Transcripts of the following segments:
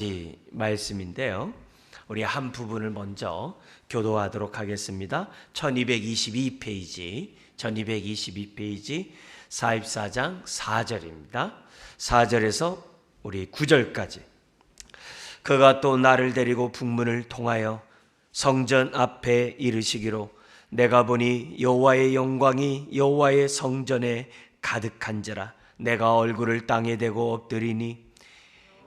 이 말씀인데요. 우리 한 부분을 먼저 교도하도록 하겠습니다. 1222페이지 44장 4절입니다. 4절에서 우리 9절까지. 그가 또 나를 데리고 북문을 통하여 성전 앞에 이르시기로 내가 보니 여호와의 영광이 여호와의 성전에 가득한지라. 내가 얼굴을 땅에 대고 엎드리니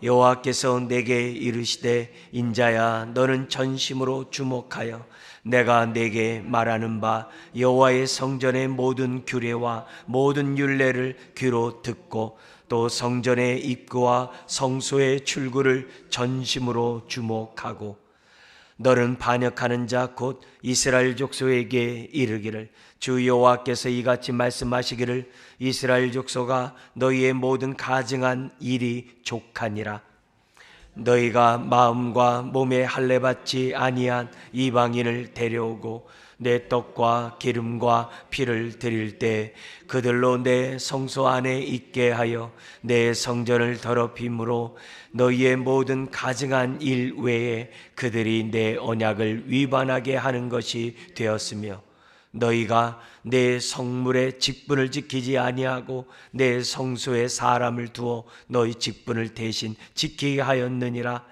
여호와께서 내게 이르시되 인자야 너는 전심으로 주목하여 내가 내게 말하는 바 여호와의 성전의 모든 규례와 모든 율례를 귀로 듣고 또 성전의 입구와 성소의 출구를 전심으로 주목하고 너는 반역하는 자 곧 이스라엘 족속에게 이르기를 주 여호와께서 이같이 말씀하시기를 이스라엘 족속아 너희의 모든 가증한 일이 족하니라. 너희가 마음과 몸에 할례 받지 아니한 이방인을 데려오고 내 떡과 기름과 피를 드릴 때 그들로 내 성소 안에 있게 하여 내 성전을 더럽힘으로 너희의 모든 가증한 일 외에 그들이 내 언약을 위반하게 하는 것이 되었으며 너희가 내 성물의 직분을 지키지 아니하고 내 성소에 사람을 두어 너희 직분을 대신 지키게 하였느니라.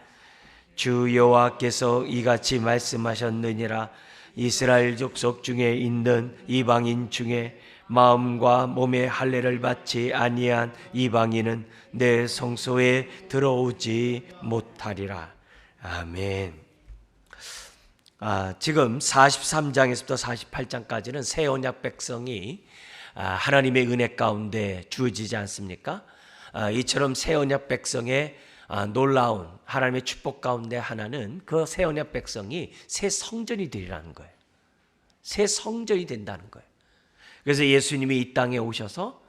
주 여호와께서 이같이 말씀하셨느니라. 이스라엘 족속 중에 있는 이방인 중에 마음과 몸의 할례를 받지 아니한 이방인은 내 성소에 들어오지 못하리라. 아멘. 지금 43장에서부터 48장까지는 새 언약 백성이 하나님의 은혜 가운데 주어지지 않습니까? 이처럼 새 언약 백성의 놀라운 하나님의 축복 가운데 하나는 그 새 언약 백성이 새 성전이 되리라는 거예요. 새 성전이 된다는 거예요. 그래서 예수님이 이 땅에 오셔서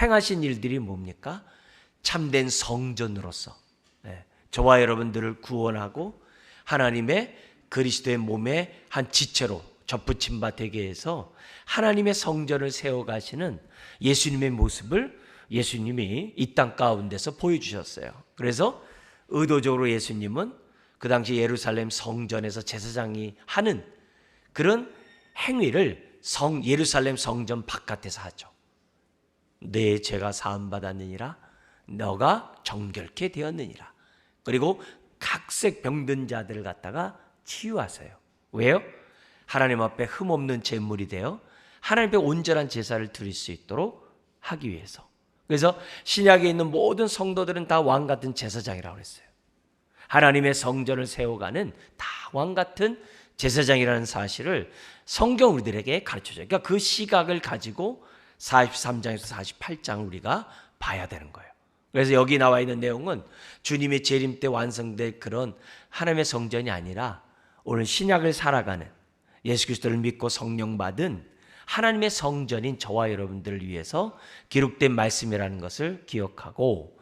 행하신 일들이 뭡니까? 참된 성전으로서 저와 여러분들을 구원하고 하나님의 그리스도의 몸의 한 지체로 접붙임 바 되게 해서 하나님의 성전을 세워가시는 예수님의 모습을 예수님이 이 땅 가운데서 보여주셨어요. 그래서 의도적으로 예수님은 그 당시 예루살렘 성전에서 제사장이 하는 그런 행위를 예루살렘 성전 바깥에서 하죠. 내 죄가 사함받았느니라 너가 정결케 되었느니라. 그리고 각색 병든 자들을 갖다가 치유하세요. 왜요? 하나님 앞에 흠없는 제물이 되어 하나님 앞에 온전한 제사를 드릴 수 있도록 하기 위해서. 그래서 신약에 있는 모든 성도들은 다 왕같은 제사장이라고 했어요. 하나님의 성전을 세워가는 다 왕같은 제사장이라는 사실을 성경 우리들에게 가르쳐줘요. 그러니까 그 시각을 가지고 43장에서 48장을 우리가 봐야 되는 거예요. 그래서 여기 나와 있는 내용은 주님의 재림 때 완성될 그런 하나님의 성전이 아니라 오늘 신약을 살아가는 예수 그리스도를 믿고 성령 받은 하나님의 성전인 저와 여러분들을 위해서 기록된 말씀이라는 것을 기억하고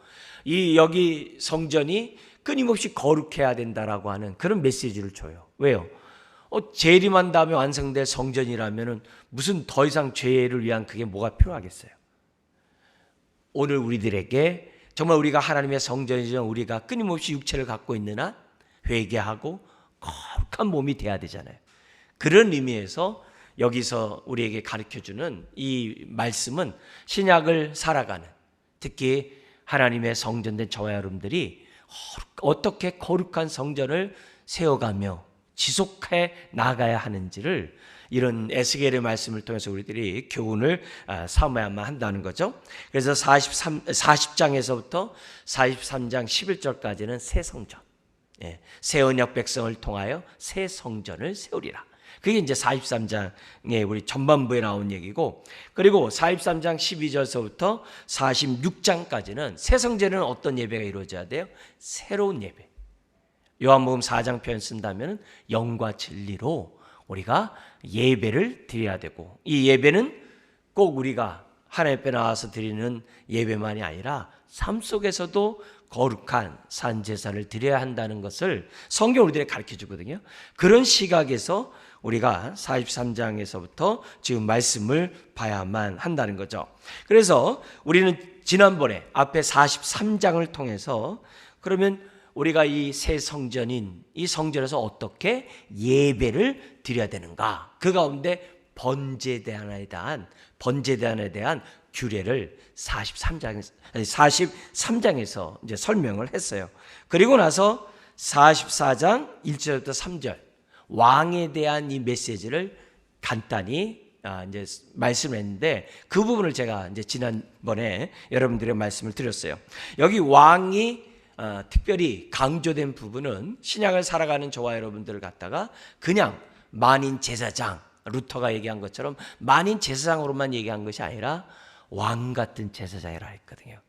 여기 성전이 끊임없이 거룩해야 된다라고 하는 그런 메시지를 줘요. 왜요? 재림한 다음에 완성될 성전이라면 무슨 더 이상 죄를 위한 그게 뭐가 필요하겠어요? 오늘 우리들에게 정말 우리가 하나님의 성전이지만 우리가 끊임없이 육체를 갖고 있는 한 회개하고 거룩한 몸이 돼야 되잖아요. 그런 의미에서 여기서 우리에게 가르쳐주는 이 말씀은 신약을 살아가는 특히 하나님의 성전된 저와 여러분들이 어떻게 거룩한 성전을 세워가며 지속해 나가야 하는지를 이런 에스겔의 말씀을 통해서 우리들이 교훈을 삼아야만 한다는 거죠. 그래서 40장에서부터 43장 11절까지는 새 성전, 새 언약 백성을 통하여 새 성전을 세우리라. 그게 이제 43장의 우리 전반부에 나온 얘기고, 그리고 43장 12절서부터 46장까지는 새 성전에는 어떤 예배가 이루어져야 돼요? 새로운 예배. 요한복음 4장 표현 쓴다면 영과 진리로 우리가 예배를 드려야 되고, 이 예배는 꼭 우리가 하나님 앞에 나와서 드리는 예배만이 아니라 삶 속에서도 거룩한 산제사를 드려야 한다는 것을 성경 우리들에게 가르쳐 주거든요. 그런 시각에서 우리가 43장에서부터 지금 말씀을 봐야만 한다는 거죠. 그래서 우리는 지난번에 앞에 43장을 통해서 그러면 우리가 이 새 성전인 이 성전에서 어떻게 예배를 드려야 되는가? 그 가운데 번제단에 대한 규례를 43장에서 이제 설명을 했어요. 그리고 나서 44장 1절부터 3절 왕에 대한 이 메시지를 간단히 이제 말씀을 했는데 그 부분을 제가 이제 지난번에 여러분들의 말씀을 드렸어요. 여기 왕이 특별히 강조된 부분은 신약을 살아가는 저와 여러분들을 갖다가 그냥 만인 제사장, 루터가 얘기한 것처럼 만인 제사장으로만 얘기한 것이 아니라 왕 같은 제사장이라 했거든요.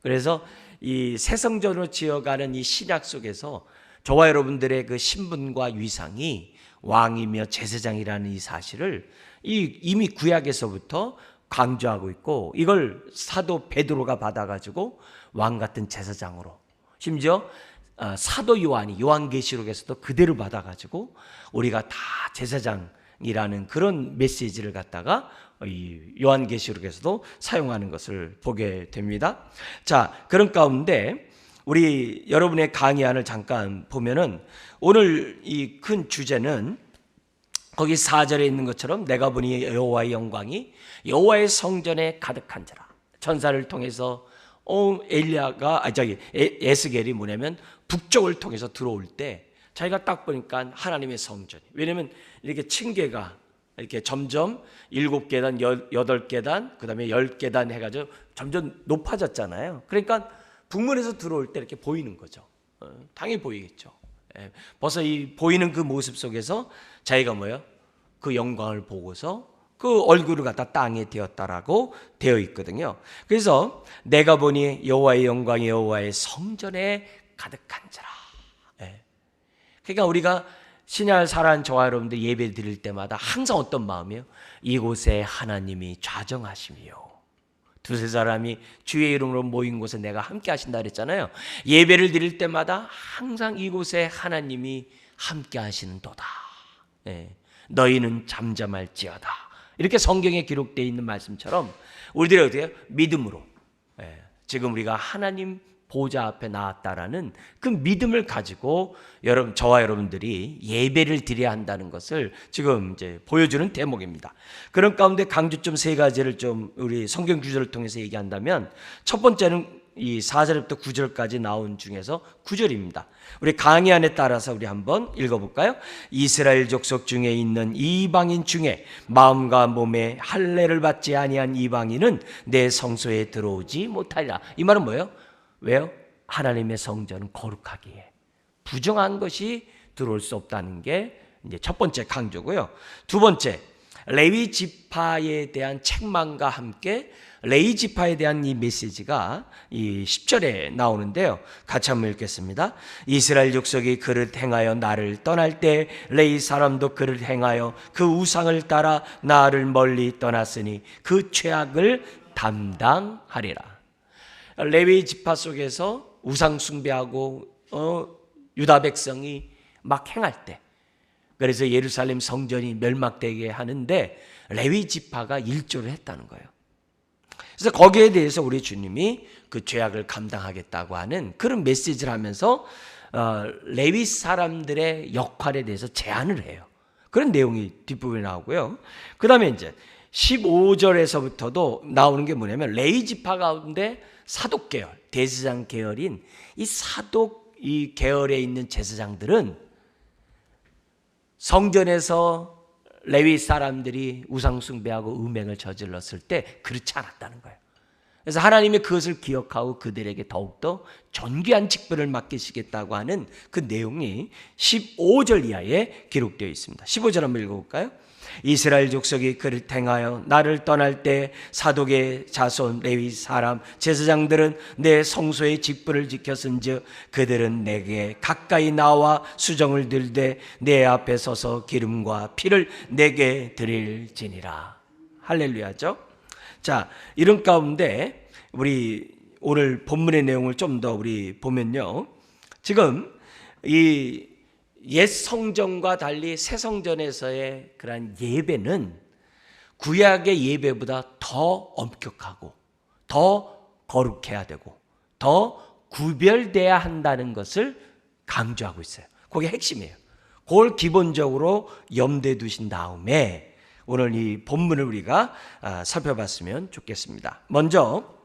그래서 이 새 성전으로 지어가는 이 신약 속에서 저와 여러분들의 그 신분과 위상이 왕이며 제사장이라는 이 사실을 이미 구약에서부터 강조하고 있고, 이걸 사도 베드로가 받아가지고 왕 같은 제사장으로, 심지어 사도 요한이 요한계시록에서도 그대로 받아가지고 우리가 다 제사장이라는 그런 메시지를 갖다가 이 요한계시록에서도 사용하는 것을 보게 됩니다. 자, 그런 가운데 우리 여러분의 강의안을 잠깐 보면은 오늘 이 큰 주제는 거기 4절에 있는 것처럼 내가 보니 여호와의 영광이 여호와의 성전에 가득한지라. 천사를 통해서 에스겔이 뭐냐면 북쪽을 통해서 들어올 때 자기가 딱 보니까 하나님의 성전이, 왜냐면 이렇게 층계가 이렇게 점점 7계단, 8계단, 그 다음에 10계단 해가지고 점점 높아졌잖아요. 그러니까 북문에서 들어올 때 이렇게 보이는 거죠. 당연히 보이겠죠. 벌써 이 보이는 그 모습 속에서 자기가 그 영광을 보고서 그 얼굴을 갖다 땅에 대었다라고 되어 있거든요. 그래서 내가 보니 여호와의 영광이 여호와의 성전에 가득한지라. 그러니까 우리가 신약을 살아가는 저와 여러분들 예배 드릴 때마다 항상 어떤 마음이에요? 이곳에 하나님이 좌정하시며 두세 사람이 주의 이름으로 모인 곳에 내가 함께 하신다 그랬잖아요. 예배를 드릴 때마다 항상 이곳에 하나님이 함께 하시는도다. 너희는 잠잠할지어다. 이렇게 성경에 기록되어 있는 말씀처럼 우리들이 어떻게 해요? 믿음으로 지금 우리가 하나님 보좌 앞에 나왔다라는 그 믿음을 가지고 저와 여러분들이 예배를 드려야 한다는 것을 지금 이제 보여주는 대목입니다. 그런 가운데 강조점 3가지를 좀 우리 성경 구절을 통해서 얘기한다면, 첫 번째는 이 4절부터 9절까지 나온 중에서 9절입니다. 우리 강의안에 따라서 우리 한번 읽어볼까요? 이스라엘 족속 중에 있는 이방인 중에 마음과 몸에 할례를 받지 아니한 이방인은 내 성소에 들어오지 못하리라. 이 말은 뭐예요? 왜요? 하나님의 성전은 거룩하기에 부정한 것이 들어올 수 없다는 게 이제 첫 번째 강조고요. 두 번째, 레위 지파에 대한 책망과 함께 레위 지파에 대한 이 메시지가 이 10절에 나오는데요. 같이 한번 읽겠습니다. 이스라엘 족속이 그를 행하여 나를 떠날 때 레위 사람도 그를 행하여 그 우상을 따라 나를 멀리 떠났으니 그 죄악을 담당하리라. 레위 지파 속에서 우상 숭배하고 유다 백성이 막 행할 때, 그래서 예루살렘 성전이 멸망되게 하는데 레위 지파가 일조를 했다는 거예요. 그래서 거기에 대해서 우리 주님이 그 죄악을 감당하겠다고 하는 그런 메시지를 하면서 레위 사람들의 역할에 대해서 제안을 해요. 그런 내용이 뒷부분에 나오고요. 그 다음에 이제 15절에서부터도 나오는 게 뭐냐면, 레위 지파 가운데 사독 계열, 대제사장 계열인 이 사독 이 계열에 있는 제사장들은 성전에서 레위 사람들이 우상 숭배하고 음행을 저질렀을 때 그렇지 않았다는 거예요. 그래서 하나님이 그것을 기억하고 그들에게 더욱더 존귀한 직분을 맡기시겠다고 하는 그 내용이 15절 이하에 기록되어 있습니다. 15절 한번 읽어볼까요? 이스라엘 족속이 그를 행하여 나를 떠날 때 사독의 자손 레위 사람 제사장들은 내 성소의 직분을 지켰은즉 그들은 내게 가까이 나와 수정을 들되 내 앞에 서서 기름과 피를 내게 드릴지니라. 할렐루야죠. 자, 이런 가운데 우리 오늘 본문의 내용을 좀 더 우리 보면요, 지금 이 옛 성전과 달리 새 성전에서의 그러한 예배는 구약의 예배보다 더 엄격하고 더 거룩해야 되고 더 구별돼야 한다는 것을 강조하고 있어요. 그게 핵심이에요. 그걸 기본적으로 염두에 두신 다음에 오늘 이 본문을 우리가 살펴봤으면 좋겠습니다. 먼저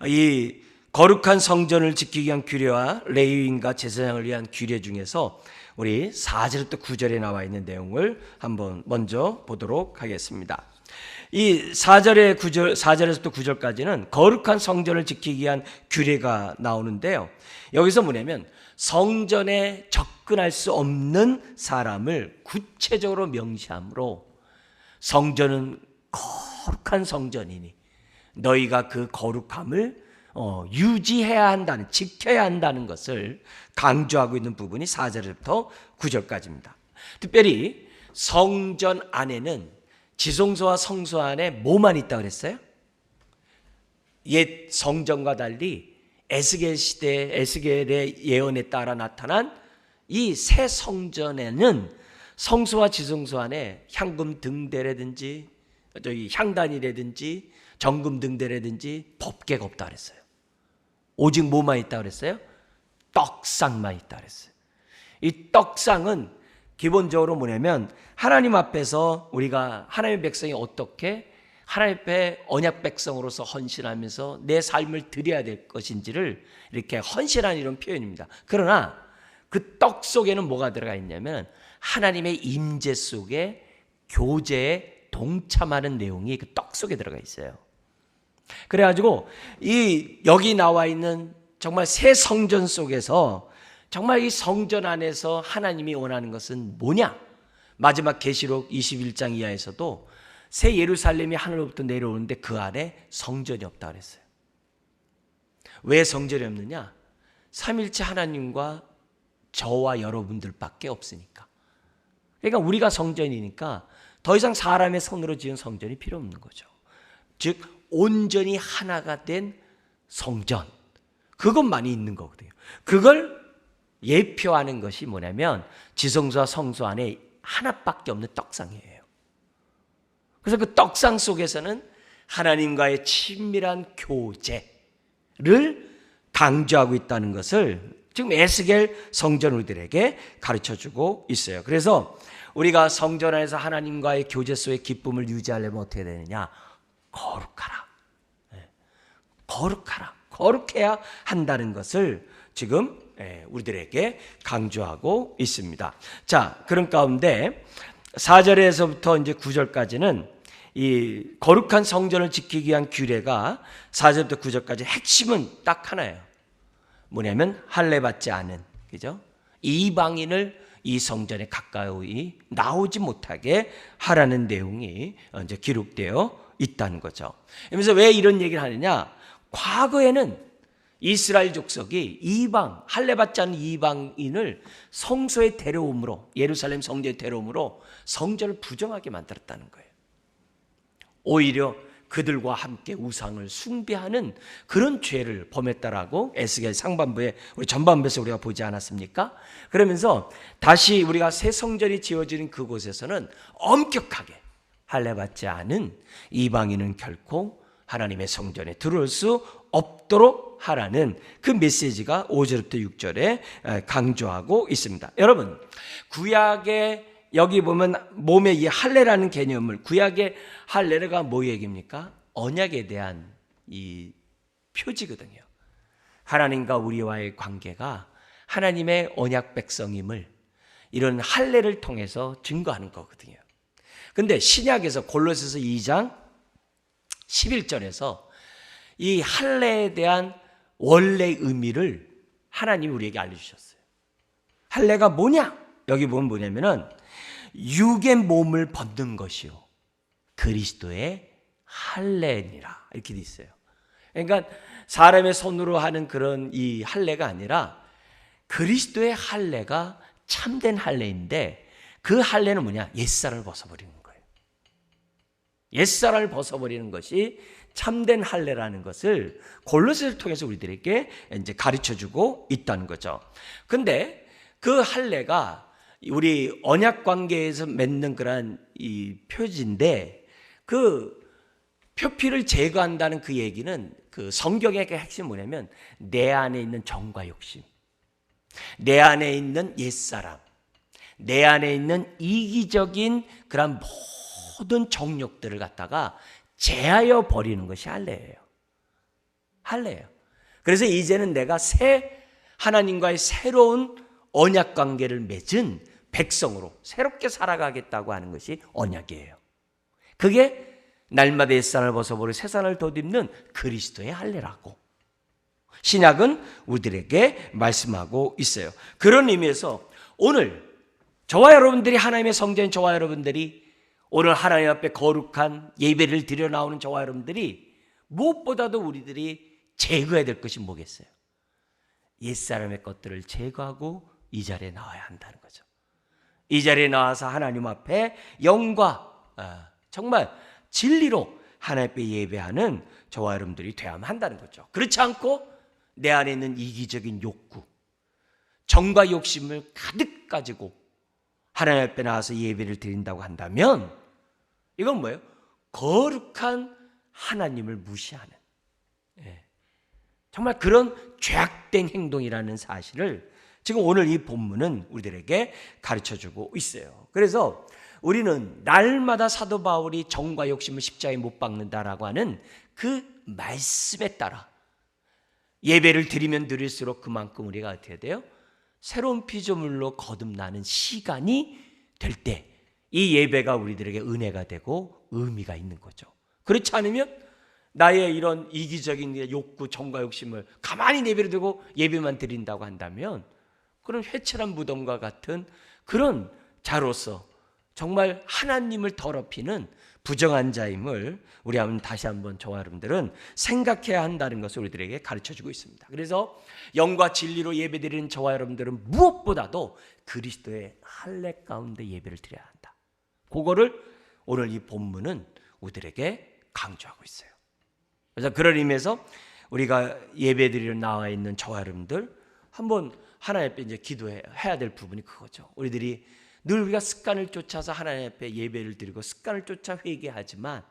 이 거룩한 성전을 지키기 위한 규례와 레위인과 제사장을 위한 규례 중에서 우리 4절부터 9절에 나와 있는 내용을 한번 먼저 보도록 하겠습니다. 이 4절에서부터 9절까지는 거룩한 성전을 지키기 위한 규례가 나오는데요. 여기서 뭐냐면 성전에 접근할 수 없는 사람을 구체적으로 명시함으로 성전은 거룩한 성전이니 너희가 그 거룩함을 유지해야 한다는, 지켜야 한다는 것을 강조하고 있는 부분이 4절부터 9절까지입니다. 특별히 성전 안에는 지성소와 성소 안에 뭐만 있다고 그랬어요? 옛 성전과 달리 에스겔 시대, 에스겔의 예언에 따라 나타난 이 새 성전에는 성소와 지성소 안에 향금 등대라든지 향단이라든지 정금 등대라든지 법궤가 없다 그랬어요. 오직 뭐만 있다 그랬어요? 떡상만 있다 그랬어요. 이 떡상은 기본적으로 뭐냐면 하나님 앞에서 우리가 하나님의 백성이 어떻게 하나님 앞에 언약 백성으로서 헌신하면서 내 삶을 드려야 될 것인지를 이렇게 헌신하는 이런 표현입니다. 그러나 그 떡 속에는 뭐가 들어가 있냐면 하나님의 임재 속에 교제에 동참하는 내용이 그 떡 속에 들어가 있어요. 그래가지고 여기 나와 있는 정말 새 성전 속에서 정말 이 성전 안에서 하나님이 원하는 것은 뭐냐? 마지막 계시록 21장 이하에서도 새 예루살렘이 하늘로부터 내려오는데 그 안에 성전이 없다 그랬어요. 왜 성전이 없느냐? 삼일체 하나님과 저와 여러분들밖에 없으니까. 그러니까 우리가 성전이니까 더 이상 사람의 손으로 지은 성전이 필요 없는 거죠. 즉 온전히 하나가 된 성전, 그것만이 있는 거거든요. 그걸 예표하는 것이 뭐냐면 지성소와 성소 안에 하나밖에 없는 떡상이에요. 그래서 그 떡상 속에서는 하나님과의 친밀한 교제를 강조하고 있다는 것을 지금 에스겔 성전 우리들에게 가르쳐주고 있어요. 그래서 우리가 성전 안에서 하나님과의 교제 속의 기쁨을 유지하려면 어떻게 되느냐? 거룩하라. 거룩하라. 거룩해야 한다는 것을 지금 우리들에게 강조하고 있습니다. 자, 그런 가운데 4절에서부터 이제 9절까지는 이 거룩한 성전을 지키기 위한 규례가 4절부터 9절까지 핵심은 딱 하나예요. 뭐냐면 할례 받지 않은, 그죠? 이방인을 이 성전에 가까이 나오지 못하게 하라는 내용이 이제 기록되어 있다는 거죠. 그래서 왜 이런 얘기를 하느냐? 과거에는 이스라엘 족속이 할례 받지 않은 이방인을 성소에 데려옴으로, 예루살렘 성전에 데려옴으로 성전을 부정하게 만들었다는 거예요. 오히려 그들과 함께 우상을 숭배하는 그런 죄를 범했다라고 에스겔 상반부에, 우리 전반부에서 우리가 보지 않았습니까? 그러면서 다시 우리가 새 성전이 지어지는 그곳에서는 엄격하게 할례 받지 않은 이방인은 결코 하나님의 성전에 들어올 수 없도록 하라는 그 메시지가 5절부터 6절에 강조하고 있습니다. 여러분, 구약의 여기 보면 몸의 이 할례라는 개념을, 구약의 할례가 뭐 얘기입니까? 언약에 대한 이 표지거든요. 하나님과 우리와의 관계가 하나님의 언약 백성임을 이런 할례를 통해서 증거하는 거거든요. 근데 신약에서 골로새서 2장 11절에서 이 할례에 대한 원래 의미를 하나님이 우리에게 알려주셨어요. 할례가 뭐냐? 여기 보면 뭐냐면은 육의 몸을 벗는 것이요 그리스도의 할례니라, 이렇게 돼 있어요. 그러니까 사람의 손으로 하는 그런 이 할례가 아니라 그리스도의 할례가 참된 할례인데, 그 할례는 뭐냐? 옛사람을 벗어버리는 거예요. 옛사람을 벗어버리는 것이 참된 할례라는 것을 골로새를 통해서 우리들에게 이제 가르쳐주고 있다는 거죠. 근데 그 할례가 우리 언약 관계에서 맺는 그런 이 표지인데, 그 표피를 제거한다는 그 얘기는 그 성경의 그 핵심이 뭐냐면 내 안에 있는 정과 욕심, 내 안에 있는 옛사람, 내 안에 있는 이기적인 그런 모든 정욕들을 갖다가 제하여 버리는 것이 할례예요. 할례예요. 그래서 이제는 내가 하나님과의 새로운 언약 관계를 맺은 백성으로 새롭게 살아가겠다고 하는 것이 언약이에요. 그게 날마다 옛산을 벗어버리고 새산을 덧입는 그리스도의 할례라고 신약은 우리들에게 말씀하고 있어요. 그런 의미에서 오늘 저와 여러분들이 하나님의 성전인 저와 여러분들이 오늘 하나님 앞에 거룩한 예배를 드려 나오는 저와 여러분들이 무엇보다도 우리들이 제거해야 될 것이 뭐겠어요? 옛사람의 것들을 제거하고 이 자리에 나와야 한다는 거죠. 이 자리에 나와서 하나님 앞에 영과 정말 진리로 하나님 앞에 예배하는 저와 여러분들이 되어야만 한다는 거죠. 그렇지 않고 내 안에 있는 이기적인 욕구, 정과 욕심을 가득 가지고 하나님 앞에 나와서 예배를 드린다고 한다면 이건 뭐예요? 거룩한 하나님을 무시하는 정말 그런 죄악된 행동이라는 사실을 지금 오늘 이 본문은 우리들에게 가르쳐주고 있어요. 그래서 우리는 날마다 사도 바울이 정과 욕심을 십자가에 못 박는다라고 하는 그 말씀에 따라 예배를 드리면 드릴수록 그만큼 우리가 어떻게 돼요? 새로운 피조물로 거듭나는 시간이 될 때 이 예배가 우리들에게 은혜가 되고 의미가 있는 거죠. 그렇지 않으면 나의 이런 이기적인 욕구, 정과 욕심을 가만히 내버려두고 예배만 드린다고 한다면 그런 회칠한 무덤과 같은 그런 자로서 정말 하나님을 더럽히는 부정한 자임을 우리 다시 한번 저와 여러분들은 생각해야 한다는 것을 우리들에게 가르쳐주고 있습니다. 그래서 영과 진리로 예배드리는 저와 여러분들은 무엇보다도 그리스도의 할례 가운데 예배를 드려야 한다. 그거를 오늘 이 본문은 우리들에게 강조하고 있어요. 그래서 그런 의미에서 우리가 예배드리러 나와 있는 저와 여러분들 한번 하나님 앞에 이제 기도해야 될 부분이 그거죠. 우리들이 늘 우리가 습관을 쫓아서 하나님 앞에 예배를 드리고 습관을 쫓아 회개하지만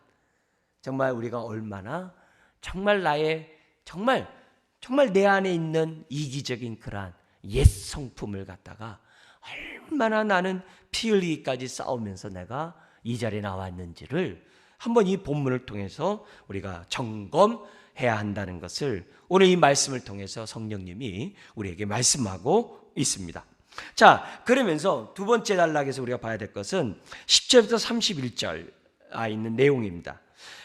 정말 우리가 얼마나 정말 나의 정말 내 안에 있는 이기적인 그러한 옛 성품을 갖다가 얼마나 나는 피 흘리기까지 싸우면서 내가 이 자리에 나왔는지를 한번 이 본문을 통해서 우리가 점검해야 한다는 것을 오늘 이 말씀을 통해서 성령님이 우리에게 말씀하고 있습니다. 자, 그러면서 두 번째 단락에서 우리가 봐야 될 것은 10절부터 31절에 있는 내용입니다.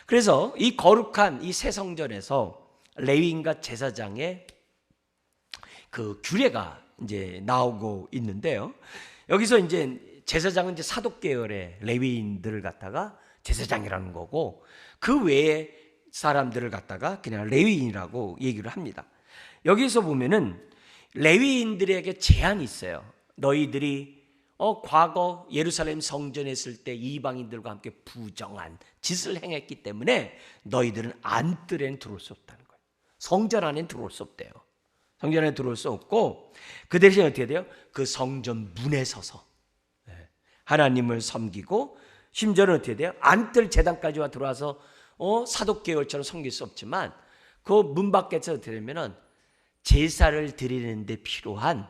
그래서 이 거룩한 이 새 성전에서 레위인과 제사장의 그 규례가 이제 나오고 있는데요. 여기서 이제 제사장은 이제 사독 계열의 레위인들을 갖다가 제사장이라는 거고 그 외에 사람들을 갖다가 그냥 레위인이라고 얘기를 합니다. 여기서 보면은 레위인들에게 제한이 있어요. 너희들이 과거 예루살렘 성전에 있을 때 이방인들과 함께 부정한 짓을 행했기 때문에 너희들은 안뜰에는 들어올 수 없다는 거예요. 성전 안에는 들어올 수 없대요. 성전 안에 들어올 수 없고 그 대신에 어떻게 돼요? 그 성전 문에 서서 하나님을 섬기고 심지어는 어떻게 돼요? 안뜰 제단까지 와 들어와서 사독계열처럼 섬길 수 없지만 그 문 밖에서 어떻게 되면은 제사를 드리는 데 필요한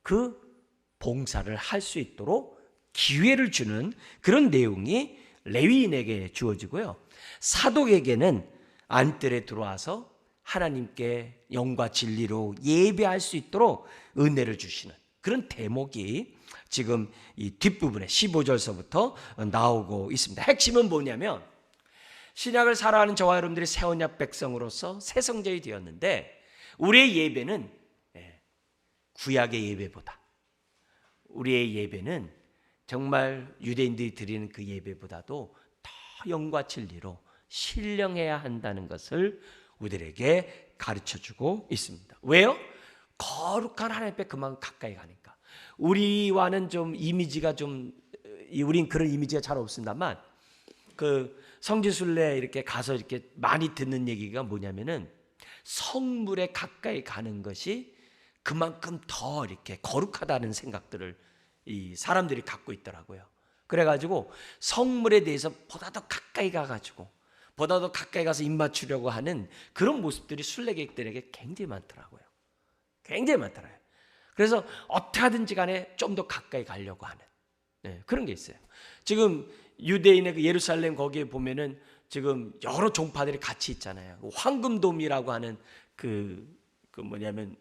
그 봉사를 할 수 있도록 기회를 주는 그런 내용이 레위인에게 주어지고요. 사독에게는 안뜰에 들어와서 하나님께 영과 진리로 예배할 수 있도록 은혜를 주시는 그런 대목이 지금 이 뒷부분에 15절서부터 나오고 있습니다. 핵심은 뭐냐면 신약을 살아가는 저와 여러분들이 새 언약 백성으로서 새 성전이 되었는데 우리의 예배는 구약의 예배보다 우리의 예배는 정말 유대인들이 드리는 그 예배보다도 더 영과 진리로 신령해야 한다는 것을 우리들에게 가르쳐주고 있습니다. 왜요? 거룩한 하나님 앞에 그만큼 가까이 가니까. 우리와는 좀 이미지가 우린 그런 이미지가 잘 없습니다만 그 성지순례 이렇게 가서 이렇게 많이 듣는 얘기가 뭐냐면은 성물에 가까이 가는 것이 그만큼 더 이렇게 거룩하다는 생각들을 이 사람들이 갖고 있더라고요. 그래가지고 성물에 대해서 보다 더 가까이 가가지고 보다 더 가까이 가서 입 맞추려고 하는 그런 모습들이 순례객들에게 굉장히 많더라고요. 굉장히 많더라고요. 그래서 어떻게 하든지 간에 좀 더 가까이 가려고 하는 그런 게 있어요. 지금 유대인의 그 예루살렘 거기에 보면은 지금 여러 종파들이 같이 있잖아요. 황금돔이라고 하는 뭐냐면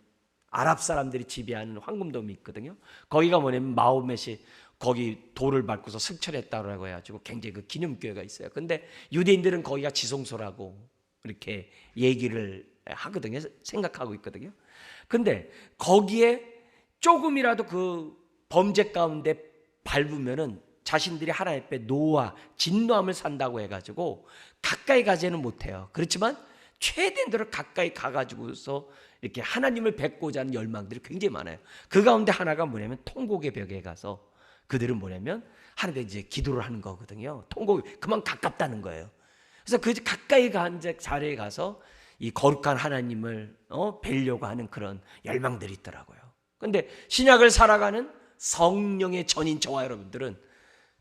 아랍 사람들이 지배하는 황금돔이 있거든요. 거기가 뭐냐면 마호멧이 거기 돌을 밟고서 승천했다고 해가지고 굉장히 그 기념교회가 있어요. 근데 유대인들은 거기가 지성소라고 이렇게 얘기를 하거든요. 생각하고 있거든요. 근데 거기에 조금이라도 그 범죄 가운데 밟으면은 자신들이 하나님 앞에 노와 진노함을 산다고 해가지고 가까이 가지는 못해요. 그렇지만 최대한대로 가까이 가가지고서 이렇게 하나님을 뵙고자 하는 열망들이 굉장히 많아요. 그 가운데 하나가 뭐냐면 통곡의 벽에 가서 그들은 뭐냐면 하나님께 이제 기도를 하는 거거든요. 통곡 그만 가깝다는 거예요. 그래서 그 가까이 간 자리에 가서 이 거룩한 하나님을 뵈려고 하는 그런 열망들이 있더라고요. 그런데 신약을 살아가는 성령의 전인 저와 여러분들은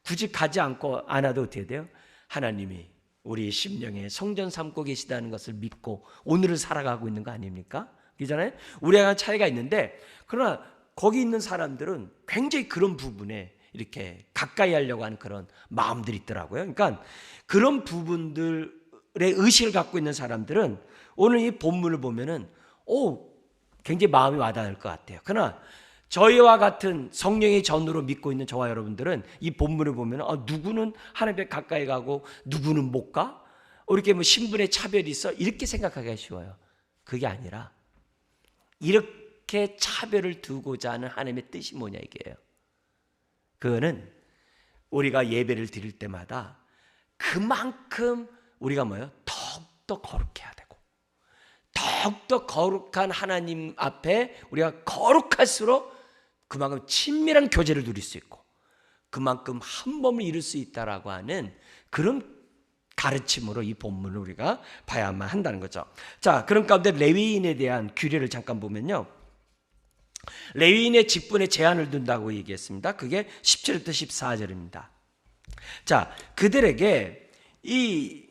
굳이 가지 않아도 어떻게 돼요? 하나님이 우리 심령에 성전 삼고 계시다는 것을 믿고 오늘을 살아가고 있는 거 아닙니까? 그잖아요. 우리가 차이가 있는데 그러나 거기 있는 사람들은 굉장히 그런 부분에 이렇게 가까이 하려고 하는 그런 마음들이 있더라고요. 그러니까 그런 부분들의 의식을 갖고 있는 사람들은 오늘 이 본문을 보면은 굉장히 마음이 와닿을 것 같아요. 그러나 저희와 같은 성령의 전으로 믿고 있는 저와 여러분들은 이 본문을 보면 누구는 하나님께 가까이 가고 누구는 못 가? 이렇게 뭐 신분의 차별이 있어? 이렇게 생각하기가 쉬워요. 그게 아니라 이렇게 차별을 두고자 하는 하나님의 뜻이 뭐냐 이게요. 그거는 우리가 예배를 드릴 때마다 그만큼 우리가 더욱더 거룩해야 되고 더욱더 거룩한 하나님 앞에 우리가 거룩할수록 그만큼 친밀한 교제를 누릴 수 있고 그만큼 한 몸을 이룰 수 있다라고 하는 그런 가르침으로 이 본문을 우리가 봐야만 한다는 거죠. 자, 그런 가운데 레위인에 대한 규례를 잠깐 보면요. 레위인의 직분에 제한을 둔다고 얘기했습니다. 그게 17절부터 14절입니다. 자, 그들에게 이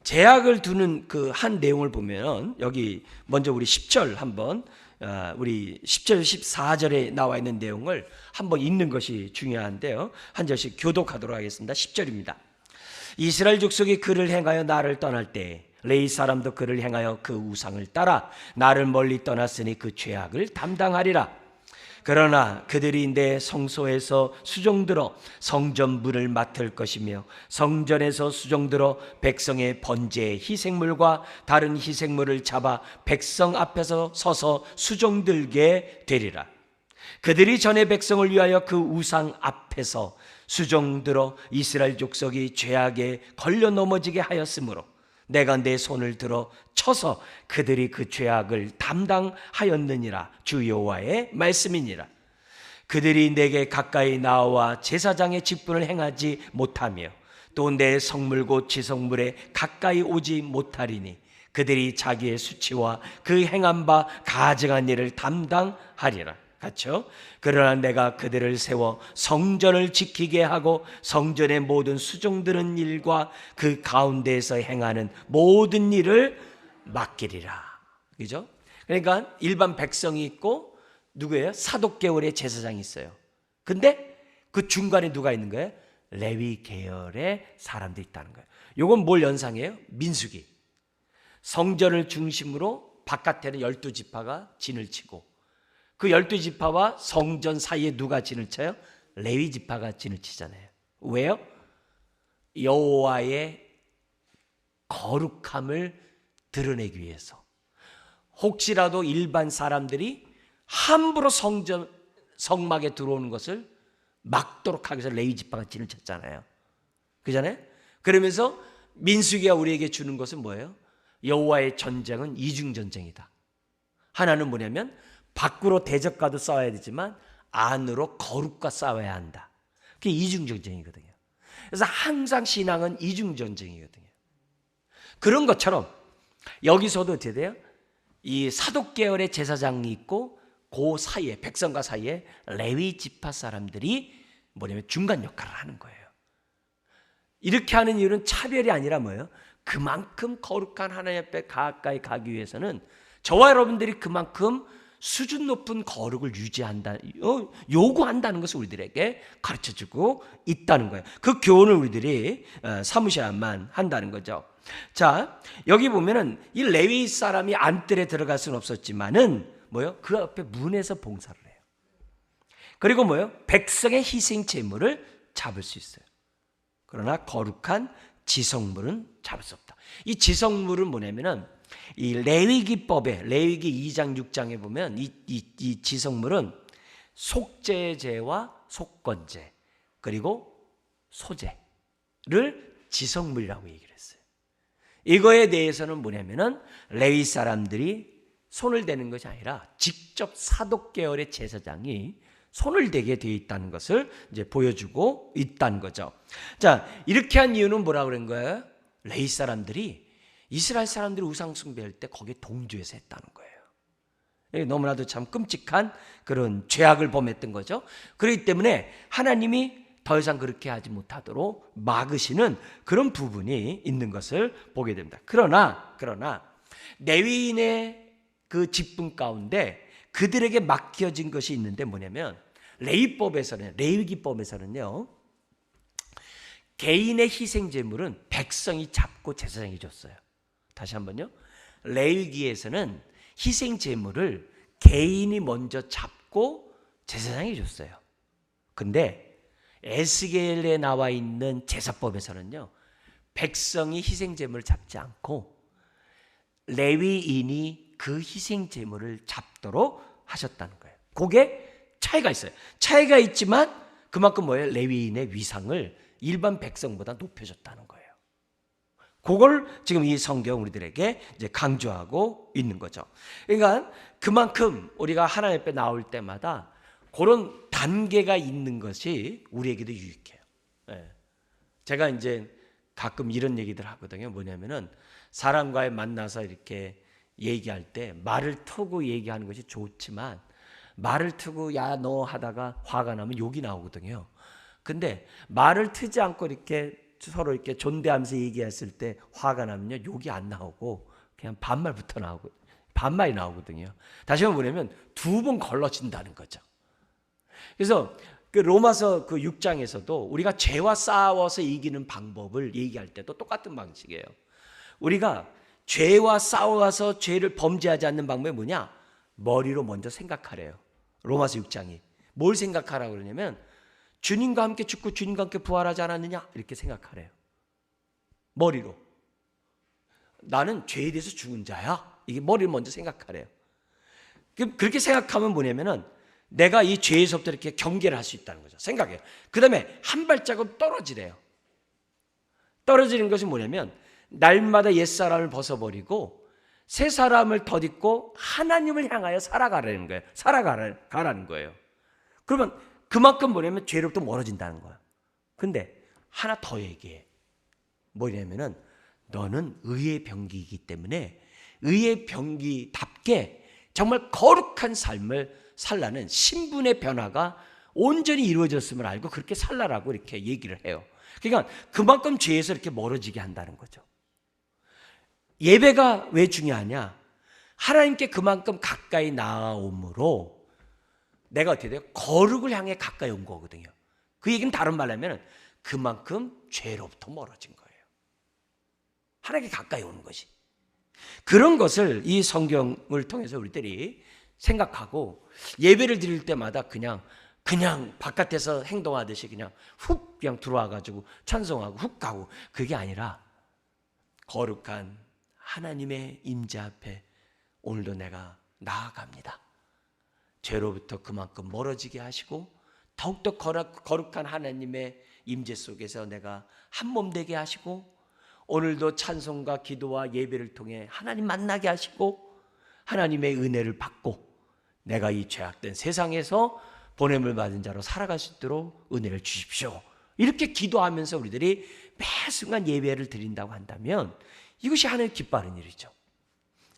제약을 두는 그 한 내용을 보면 여기 먼저 우리 10절 한번 우리 10절 14절에 나와 있는 내용을 한번 읽는 것이 중요한데요. 한 절씩 교독하도록 하겠습니다. 10절입니다. 이스라엘 족속이 그를 행하여 나를 떠날 때 레위 사람도 그를 행하여 그 우상을 따라 나를 멀리 떠났으니 그 죄악을 담당하리라. 그러나 그들이 내 성소에서 수종들어 성전 문을 맡을 것이며 성전에서 수종들어 백성의 번제 희생물과 다른 희생물을 잡아 백성 앞에서 서서 수종들게 되리라. 그들이 전에 백성을 위하여 그 우상 앞에서 수종들어 이스라엘 족속이 죄악에 걸려 넘어지게 하였으므로 내가 내 손을 들어 쳐서 그들이 그 죄악을 담당하였느니라. 주 여호와의 말씀이니라. 그들이 내게 가까이 나와 제사장의 직분을 행하지 못하며 또 내 성물 곧 지성물에 가까이 오지 못하리니 그들이 자기의 수치와 그 행한 바 가증한 일을 담당하리라. 같죠? 그러나 내가 그들을 세워 성전을 지키게 하고 성전의 모든 수종드는 일과 그 가운데에서 행하는 모든 일을 맡기리라. 그죠? 그러니까 일반 백성이 있고 누구예요? 사독계열의 제사장이 있어요. 근데 그 중간에 누가 있는 거예요? 레위 계열의 사람들이 있다는 거예요. 이건 뭘 연상해요? 민수기. 성전을 중심으로 바깥에는 12지파가 진을 치고 그 12지파와 성전 사이에 누가 진을 쳐요? 레위 지파가 진을 치잖아요. 왜요? 여호와의 거룩함을 드러내기 위해서. 혹시라도 일반 사람들이 함부로 성막에 들어오는 것을 막도록 하기 위해서 레위 지파가 진을 쳤잖아요. 그잖아요? 그러면서 민수기가 우리에게 주는 것은 뭐예요? 여호와의 전쟁은 이중 전쟁이다. 하나는 뭐냐면 밖으로 대적과도 싸워야 되지만 안으로 거룩과 싸워야 한다. 그게 이중전쟁이거든요. 그래서 항상 신앙은 이중전쟁이거든요. 그런 것처럼 여기서도 어떻게 돼요? 이 사독계열의 제사장이 있고 그 사이에 백성과 사이에 레위 지파 사람들이 뭐냐면 중간 역할을 하는 거예요. 이렇게 하는 이유는 차별이 아니라 뭐예요? 그만큼 거룩한 하나님 앞에 가까이 가기 위해서는 저와 여러분들이 그만큼 수준 높은 거룩을 유지한다, 요구한다는 것을 우리들에게 가르쳐주고 있다는 거예요. 그 교훈을 우리들이 사무셔야만 한다는 거죠. 자, 여기 보면은 이 레위 사람이 안뜰에 들어갈 수는 없었지만은 뭐요? 그 앞에 문에서 봉사를 해요. 그리고 뭐요? 백성의 희생 제물을 잡을 수 있어요. 그러나 거룩한 지성물은 잡을 수 없다. 이 지성물은 뭐냐면은 이 레위기법에, 레위기 2장 6장에 보면 이 지성물은 속죄제와 속건제 그리고 소제를 지성물이라고 얘기를 했어요. 이거에 대해서는 뭐냐면은 레위 사람들이 손을 대는 것이 아니라 직접 사독 계열의 제사장이 손을 대게 되어 있다는 것을 이제 보여주고 있다는 거죠. 자, 이렇게 한 이유는 뭐라고 그런 거예요? 레위 사람들이 이스라엘 사람들이 우상 숭배할 때 거기에 동조해서 했다는 거예요. 너무나도 참 끔찍한 그런 죄악을 범했던 거죠. 그렇기 때문에 하나님이 더 이상 그렇게 하지 못하도록 막으시는 그런 부분이 있는 것을 보게 됩니다. 그러나 레위인의 그 직분 가운데 그들에게 맡겨진 것이 있는데 뭐냐면 레위기법에서는요, 개인의 희생 제물은 백성이 잡고 제사장이 줬어요. 다시 한번요. 레위기에서는 희생 제물을 개인이 먼저 잡고 제사장이 줬어요. 근데 에스겔에 나와 있는 제사법에서는요, 백성이 희생 제물을 잡지 않고 레위인이 그 희생 제물을 잡도록 하셨다는 거예요. 그게 차이가 있어요. 차이가 있지만 그만큼 뭐예요? 레위인의 위상을 일반 백성보다 높여줬다는 거예요. 그걸 지금 이 성경 우리들에게 이제 강조하고 있는 거죠. 그러니까 그만큼 우리가 하나님 앞에 나올 때마다 그런 단계가 있는 것이 우리에게도 유익해요. 제가 이제 가끔 이런 얘기들 하거든요. 뭐냐면은 사람과의 만나서 이렇게 얘기할 때 말을 트고 얘기하는 것이 좋지만 말을 트고 야 너 하다가 화가 나면 욕이 나오거든요. 근데 말을 트지 않고 이렇게 서로 이렇게 존대하면서 얘기했을 때 화가 나면요, 욕이 안 나오고 그냥 반말부터 나오고 반말이 나오거든요. 다시 한번 뭐냐면 두 번 걸러진다는 거죠. 그래서 그 로마서 그 6장에서도 우리가 죄와 싸워서 이기는 방법을 얘기할 때도 똑같은 방식이에요. 우리가 죄와 싸워서 죄를 범죄하지 않는 방법이 뭐냐? 머리로 먼저 생각하래요. 로마서 6장이 뭘 생각하라고 그러냐면 주님과 함께 죽고 주님과 함께 부활하지 않았느냐 이렇게 생각하래요. 머리로. 나는 죄에 대해서 죽은 자야. 이게 머리를 먼저 생각하래요. 그렇게 생각하면 뭐냐면은 내가 이 죄에서부터 이렇게 경계를 할 수 있다는 거죠. 생각해요. 그 다음에 한 발자국 떨어지래요. 떨어지는 것이 뭐냐면 날마다 옛사람을 벗어버리고 새 사람을 덧입고 하나님을 향하여 살아가라는 거예요. 살아가라는 거예요. 그러면 그만큼 뭐냐면 죄로부터 멀어진다는 거야. 근데 하나 더 얘기해. 뭐냐면은 너는 의의 병기이기 때문에 의의 병기답게 정말 거룩한 삶을 살라는 신분의 변화가 온전히 이루어졌음을 알고 그렇게 살라라고 이렇게 얘기를 해요. 그러니까 그만큼 죄에서 이렇게 멀어지게 한다는 거죠. 예배가 왜 중요하냐? 하나님께 그만큼 가까이 나아옴으로 내가 어떻게 돼요? 거룩을 향해 가까이 온 거거든요. 그 얘기는 다른 말로 하면 그만큼 죄로부터 멀어진 거예요. 하나님께 가까이 오는 것이. 그런 것을 이 성경을 통해서 우리들이 생각하고 예배를 드릴 때마다 그냥 바깥에서 행동하듯이 그냥 들어와가지고 찬송하고 훅 가고 그게 아니라 거룩한 하나님의 임재 앞에 오늘도 내가 나아갑니다. 죄로부터 그만큼 멀어지게 하시고 더욱더 거룩한 하나님의 임재 속에서 내가 한 몸 되게 하시고 오늘도 찬송과 기도와 예배를 통해 하나님 만나게 하시고 하나님의 은혜를 받고 내가 이 죄악된 세상에서 보냄을 받은 자로 살아갈 수 있도록 은혜를 주십시오. 이렇게 기도하면서 우리들이 매 순간 예배를 드린다고 한다면 이것이 하나님 기뻐하는 일이죠.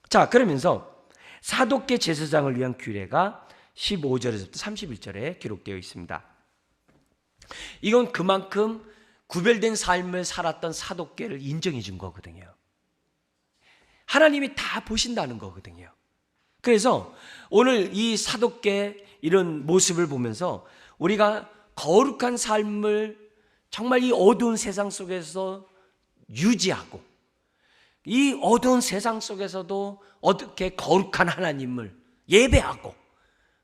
자, 그러면서 사독계 제사장을 위한 규례가 15절에서부터 31절에 기록되어 있습니다. 이건 그만큼 구별된 삶을 살았던 사독계를 인정해 준 거거든요. 하나님이 다 보신다는 거거든요. 그래서 오늘 이 사독계 이런 모습을 보면서 우리가 거룩한 삶을 정말 이 어두운 세상 속에서 유지하고, 이 어두운 세상 속에서도 어떻게 거룩한 하나님을 예배하고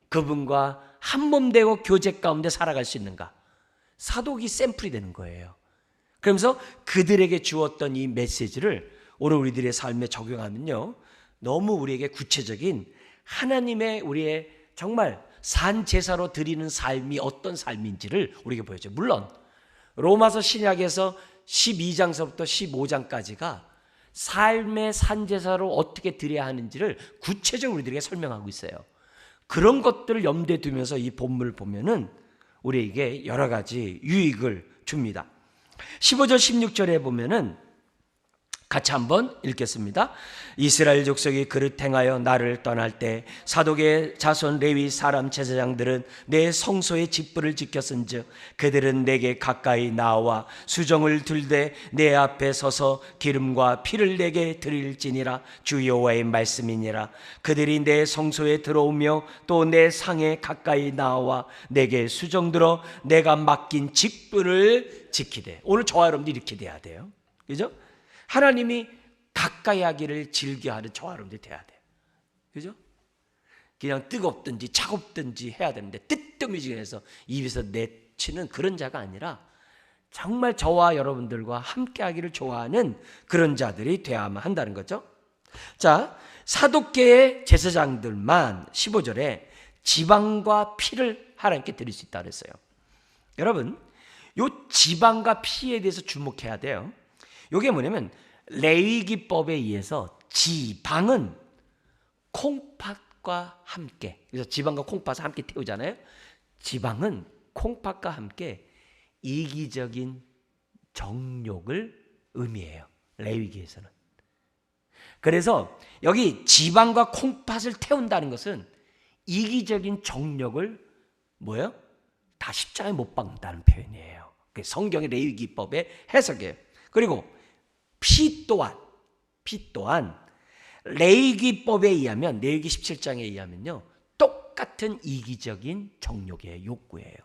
그분과 한몸 되고 교제 가운데 살아갈 수 있는가, 사독이 샘플이 되는 거예요. 그러면서 그들에게 주었던 이 메시지를 오늘 우리들의 삶에 적용하면요, 너무 우리에게 구체적인 하나님의 우리의 정말 산 제사로 드리는 삶이 어떤 삶인지를 우리에게 보여줘요. 물론 로마서 신약에서 12장서부터 15장까지가 삶의 산 제사로 어떻게 드려야 하는지를 구체적으로 우리들에게 설명하고 있어요. 그런 것들을 염두에 두면서 이 본문을 보면은 우리에게 여러 가지 유익을 줍니다. 15절 16절에 보면은 같이 한번 읽겠습니다. 이스라엘 족속이 그릇 행하여 나를 떠날 때 사독의 자손 레위 사람 제사장들은 내 성소의 직분을 지켰은즉 그들은 내게 가까이 나와 수정을 들되 내 앞에 서서 기름과 피를 내게 드릴지니라. 주 여호와의 말씀이니라. 그들이 내 성소에 들어오며 또 내 상에 가까이 나와 내게 수정 들어 내가 맡긴 직분을 지키되. 오늘 저와 여러분들이 이렇게 돼야 돼요. 그죠? 하나님이 가까이 하기를 즐겨하는 저와 여러분들이 돼야 돼요. 그죠? 그냥 뜨겁든지 차갑든지 해야 되는데 뜨뜻미지근해서 입에서 내치는 그런 자가 아니라 정말 저와 여러분들과 함께 하기를 좋아하는 그런 자들이 되어야만 한다는 거죠. 자, 사독계의 제사장들만 15절에 지방과 피를 하나님께 드릴 수 있다고 했어요. 여러분, 이 지방과 피에 대해서 주목해야 돼요. 이게 뭐냐면 레위기법에 의해서 지방은 콩팥과 함께, 그래서 지방과 콩팥을 함께 태우잖아요. 지방은 콩팥과 함께 이기적인 정욕을 의미해요, 레위기에서는. 그래서 여기 지방과 콩팥을 태운다는 것은 이기적인 정욕을 뭐예요? 다 십자가에 못 박는다는 표현이에요. 그게 성경의 레위기법의 해석이에요. 그리고 피 또한 레위기법에 의하면, 레위기 17장에 의하면요, 똑같은 이기적인 정욕의 욕구예요.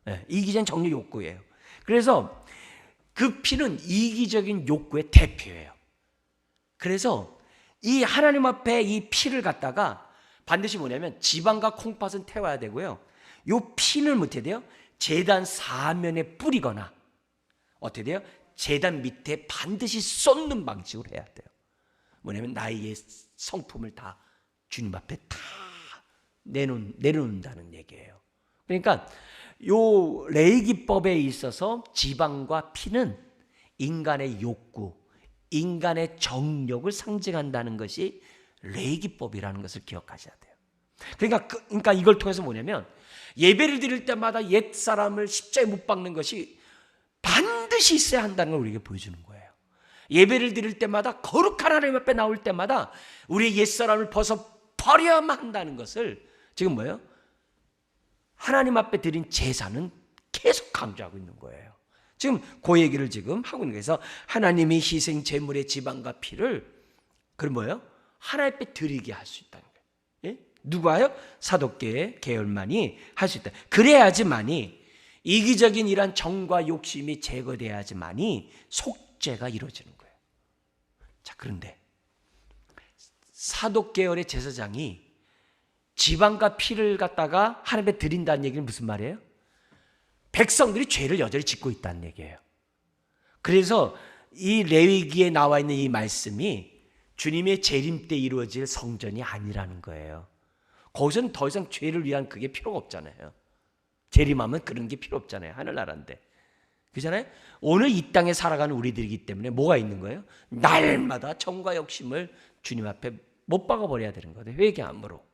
네, 이기적인 정욕 욕구예요. 그래서 그 피는 이기적인 욕구의 대표예요. 그래서 이 하나님 앞에 이 피를 갖다가 반드시 뭐냐면 지방과 콩팥은 태워야 되고요, 이 피는 어떻게 돼요? 제단 사면에 뿌리거나 어떻게 돼요? 제단 밑에 반드시 쏟는 방식으로 해야 돼요. 뭐냐면 나의 성품을 다 주님 앞에 다 내놓는다는 얘기예요. 그러니까 요 레위기법에 있어서 지방과 피는 인간의 욕구, 인간의 정욕을 상징한다는 것이 레위기법이라는 것을 기억하셔야 돼요. 그러니까 이걸 통해서 뭐냐면 예배를 드릴 때마다 옛 사람을 십자가에 못 박는 것이 반드시 있어야 한다는 걸 우리에게 보여주는 거예요. 예배를 드릴 때마다, 거룩한 하나님 앞에 나올 때마다 우리의 옛사람을 벗어 버려야만 한다는 것을 지금 뭐예요? 하나님 앞에 드린 제사는 계속 강조하고 있는 거예요. 지금 그 얘기를 지금 하고 있는 거예요. 그래서 하나님이 희생 제물의 지방과 피를 그럼 뭐예요? 하나님 앞에 드리게 할 수 있다는 거예요. 예? 누가요? 사독계의 계열만이 할 수 있다. 그래야지만이 이기적인 이런 정과 욕심이 제거돼야지만이 속죄가 이루어지는 거예요. 자, 그런데 사독 계열의 제사장이 지방과 피를 갖다가 하나님께 드린다는 얘기는 무슨 말이에요? 백성들이 죄를 여전히 짓고 있다는 얘기예요. 그래서 이 레위기에 나와 있는 이 말씀이 주님의 재림 때 이루어질 성전이 아니라는 거예요. 거기서는 더 이상 죄를 위한 그게 필요가 없잖아요. 재림하면 그런 게 필요 없잖아요. 하늘나라인데. 그렇잖아요? 오늘 이 땅에 살아가는 우리들이기 때문에 뭐가 있는 거예요? 날마다 정과 욕심을 주님 앞에 못 박아버려야 되는 거예요. 회개함으로.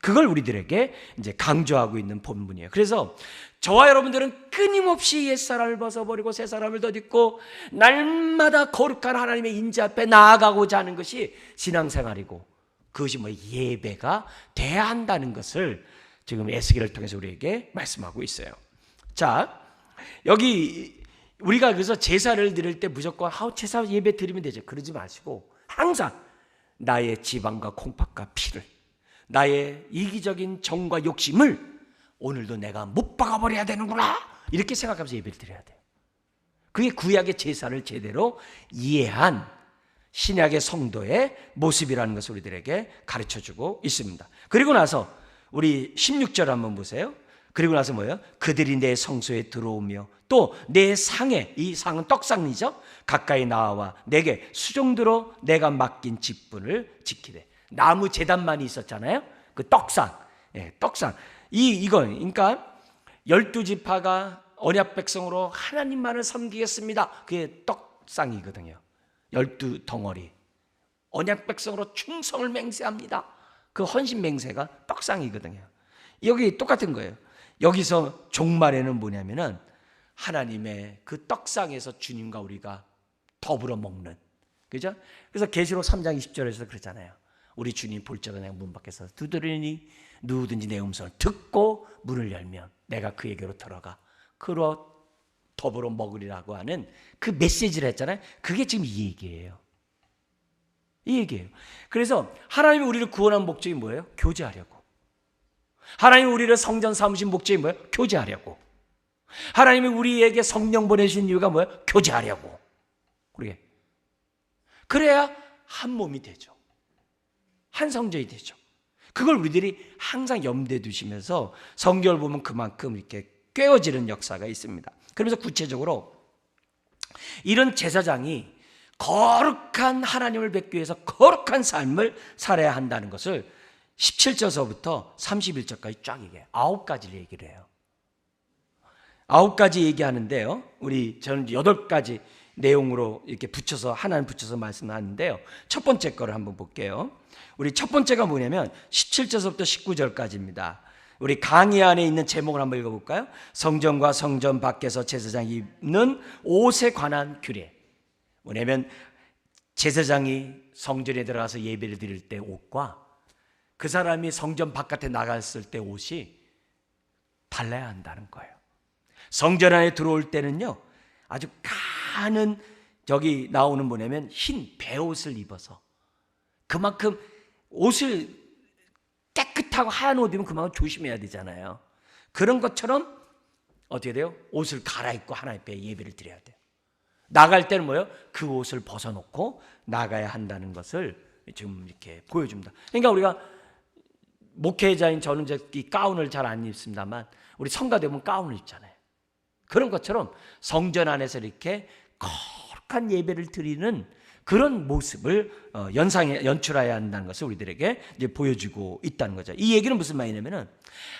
그걸 우리들에게 이제 강조하고 있는 본문이에요. 그래서 저와 여러분들은 끊임없이 옛사람을 벗어버리고 새사람을 덧입고 날마다 거룩한 하나님의 인재 앞에 나아가고자 하는 것이 신앙생활이고, 그것이 뭐 예배가 돼야 한다는 것을 지금 에스겔을 통해서 우리에게 말씀하고 있어요. 자, 여기 우리가 그래서 제사를 드릴 때 무조건 제사 예배 드리면 되죠. 그러지 마시고 항상 나의 지방과 콩팥과 피를, 나의 이기적인 정과 욕심을 오늘도 내가 못 박아버려야 되는구나, 이렇게 생각하면서 예배를 드려야 돼요. 그게 구약의 제사를 제대로 이해한 신약의 성도의 모습이라는 것을 우리들에게 가르쳐주고 있습니다. 그리고 나서 우리 16절 한번 보세요. 그리고 나서 뭐예요? 그들이 내 성소에 들어오며 또 내 상에, 이 상은 떡상이죠, 가까이 나와 내게 수종들어 내가 맡긴 직분을 지키되. 나무 제단만이 있었잖아요. 그 떡상, 떡상. 이건 그러니까 12지파가 언약 백성으로 하나님만을 섬기겠습니다, 그게 떡상이거든요. 12덩어리 언약 백성으로 충성을 맹세합니다, 그 헌신 맹세가 떡상이거든요. 여기 똑같은 거예요. 여기서 종말에는 뭐냐면은 하나님의 그 떡상에서 주님과 우리가 더불어 먹는, 그죠? 그래서 계시록 3장 20절에서 그러잖아요. 우리 주님 볼 적은 내가 문 밖에서 두드리니 누구든지 내 음성을 듣고 문을 열면 내가 그에게로 들어가 그로 더불어 먹으리라고 하는 그 메시지를 했잖아요. 그게 지금 이 얘기예요. 이 얘기예요. 그래서 하나님이 우리를 구원한 목적이 뭐예요? 교제하려고. 하나님이 우리를 성전 삼으신 목적이 뭐예요? 교제하려고. 하나님이 우리에게 성령 보내신 이유가 뭐예요? 교제하려고. 그래야 한 몸이 되죠. 한 성전이 되죠. 그걸 우리들이 항상 염두에 두시면서 성경을 보면 그만큼 이렇게 꿰어지는 역사가 있습니다. 그러면서 구체적으로 이런 제사장이 거룩한 하나님을 뵙기 위해서 거룩한 삶을 살아야 한다는 것을 17절서부터 31절까지 쫙 얘기해요. 9가지를 얘기를 해요. 9가지 얘기하는데요, 저는 8가지 내용으로 이렇게 하나는 붙여서 말씀하는데요, 첫 번째 거를 한번 볼게요. 우리 첫 번째가 뭐냐면 17절서부터 19절까지입니다. 우리 강의 안에 있는 제목을 한번 읽어볼까요? 성전과 성전 밖에서 제사장이 입는 옷에 관한 규례. 뭐냐면 제사장이 성전에 들어가서 예배를 드릴 때 옷과 그 사람이 성전 바깥에 나갔을 때 옷이 달라야 한다는 거예요. 성전 안에 들어올 때는요, 아주 가는 저기 나오는 뭐냐면 흰 베옷을 입어서, 그만큼 옷을 깨끗하고 하얀 옷 입으면 그만큼 조심해야 되잖아요. 그런 것처럼 어떻게 돼요? 옷을 갈아입고 하나님 앞에 예배를 드려야 돼요. 나갈 때는 뭐예요? 그 옷을 벗어놓고 나가야 한다는 것을 지금 이렇게 보여줍니다. 그러니까 우리가 목회자인 저는 이제 이 가운을 잘 안 입습니다만 우리 성가대 보면 가운을 입잖아요. 그런 것처럼 성전 안에서 이렇게 거룩한 예배를 드리는 그런 모습을 연출해야 한다는 것을 우리들에게 이제 보여주고 있다는 거죠. 이 얘기는 무슨 말이냐면은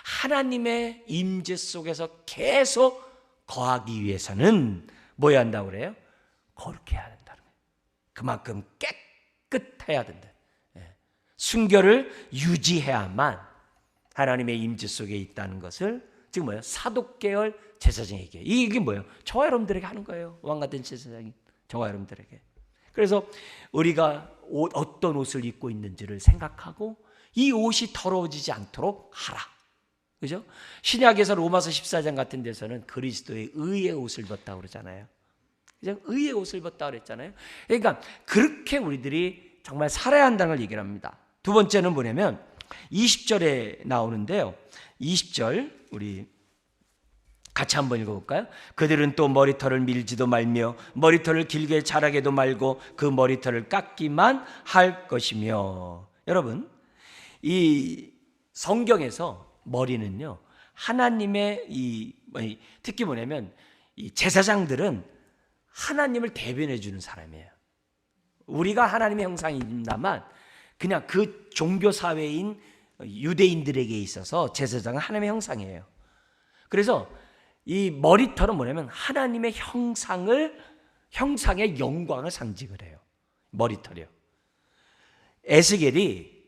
하나님의 임재 속에서 계속 거하기 위해서는 뭐 해야 한다고 그래요? 거룩해야 된다는 거예요. 그만큼 깨끗해야 된다. 순결을 유지해야만 하나님의 임재 속에 있다는 것을 지금 뭐예요? 사독계열 제사장에게, 이게 뭐예요? 저와 여러분들에게 하는 거예요. 왕같은 제사장이 저와 여러분들에게. 그래서 우리가 어떤 옷을 입고 있는지를 생각하고 이 옷이 더러워지지 않도록 하라. 그죠? 신약에서 로마서 14장 같은 데서는 그리스도의 의의 옷을 입었다고 그러잖아요. 그죠? 의의 옷을 입었다고 그랬잖아요. 그러니까 그렇게 우리들이 정말 살아야 한다는 걸 얘기를 합니다. 두 번째는 뭐냐면 20절에 나오는데요. 20절 우리 같이 한번 읽어볼까요? 그들은 또 머리털을 밀지도 말며 머리털을 길게 자라게도 말고 그 머리털을 깎기만 할 것이며. 여러분, 이 성경에서 머리는요, 하나님의 특히 뭐냐면 이 제사장들은 하나님을 대변해 주는 사람이에요. 우리가 하나님의 형상입니다만 그냥 그 종교 사회인 유대인들에게 있어서 제사장은 하나님의 형상이에요. 그래서 이 머리털은 뭐냐면 하나님의 형상의 영광을 상징을 해요. 머리털이요. 에스겔이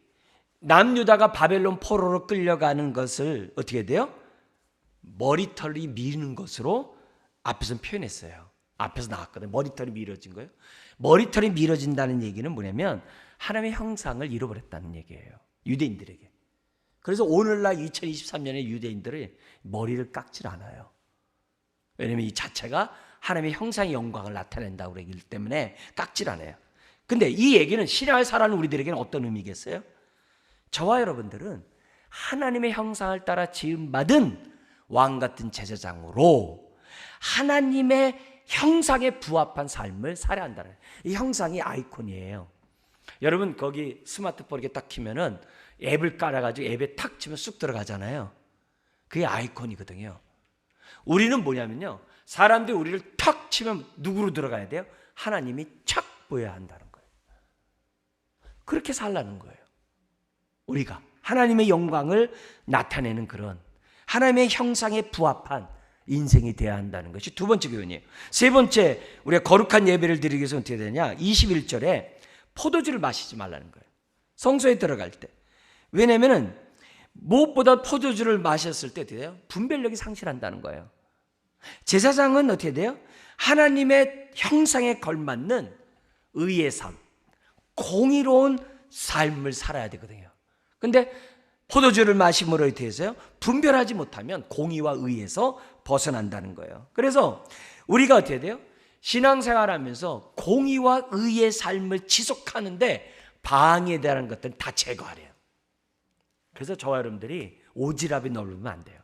남유다가 바벨론 포로로 끌려가는 것을 어떻게 돼요? 머리털이 미는 것으로 앞에서 표현했어요. 앞에서 나왔거든요. 머리털이 밀어진 거예요. 머리털이 밀어진다는 얘기는 뭐냐면 하나님의 형상을 잃어버렸다는 얘기예요. 유대인들에게. 그래서 오늘날 2023년의 유대인들이 머리를 깎질 않아요. 왜냐하면 이 자체가 하나님의 형상의 영광을 나타낸다고 그러기 때문에 깎질 않아요. 근데 이 얘기는 신앙을 살아가는 우리들에게는 어떤 의미겠어요? 저와 여러분들은 하나님의 형상을 따라 지음받은 왕같은 제사장으로 하나님의 형상에 부합한 삶을 살아야 한다는 거예요. 이 형상이 아이콘이에요. 여러분 거기 스마트폰 이렇게 딱 키면은 앱을 깔아가지고 앱에 탁 치면 쑥 들어가잖아요. 그게 아이콘이거든요. 우리는 뭐냐면요, 사람들이 우리를 탁 치면 누구로 들어가야 돼요? 하나님이 착 보여야 한다는 거예요. 그렇게 살라는 거예요. 우리가 하나님의 영광을 나타내는 그런 하나님의 형상에 부합한 인생이 되어야 한다는 것이 두 번째 교훈이에요. 세 번째, 우리가 거룩한 예배를 드리기 위해서 어떻게 되냐, 21절에 포도주를 마시지 말라는 거예요. 성소에 들어갈 때. 왜냐하면 무엇보다 포도주를 마셨을 때 어떻게 돼요? 분별력이 상실한다는 거예요. 제사장은 어떻게 돼요? 하나님의 형상에 걸맞는 의의 삶, 공의로운 삶을 살아야 되거든요. 근데 포도주를 마심으로 인해서요, 분별하지 못하면 공의와 의에서 벗어난다는 거예요. 그래서 우리가 어떻게 돼요? 신앙생활하면서 공의와 의의 삶을 지속하는데 방해되는 것들은 다 제거하래요. 그래서 저와 여러분들이 오지랖이 넓으면 안 돼요.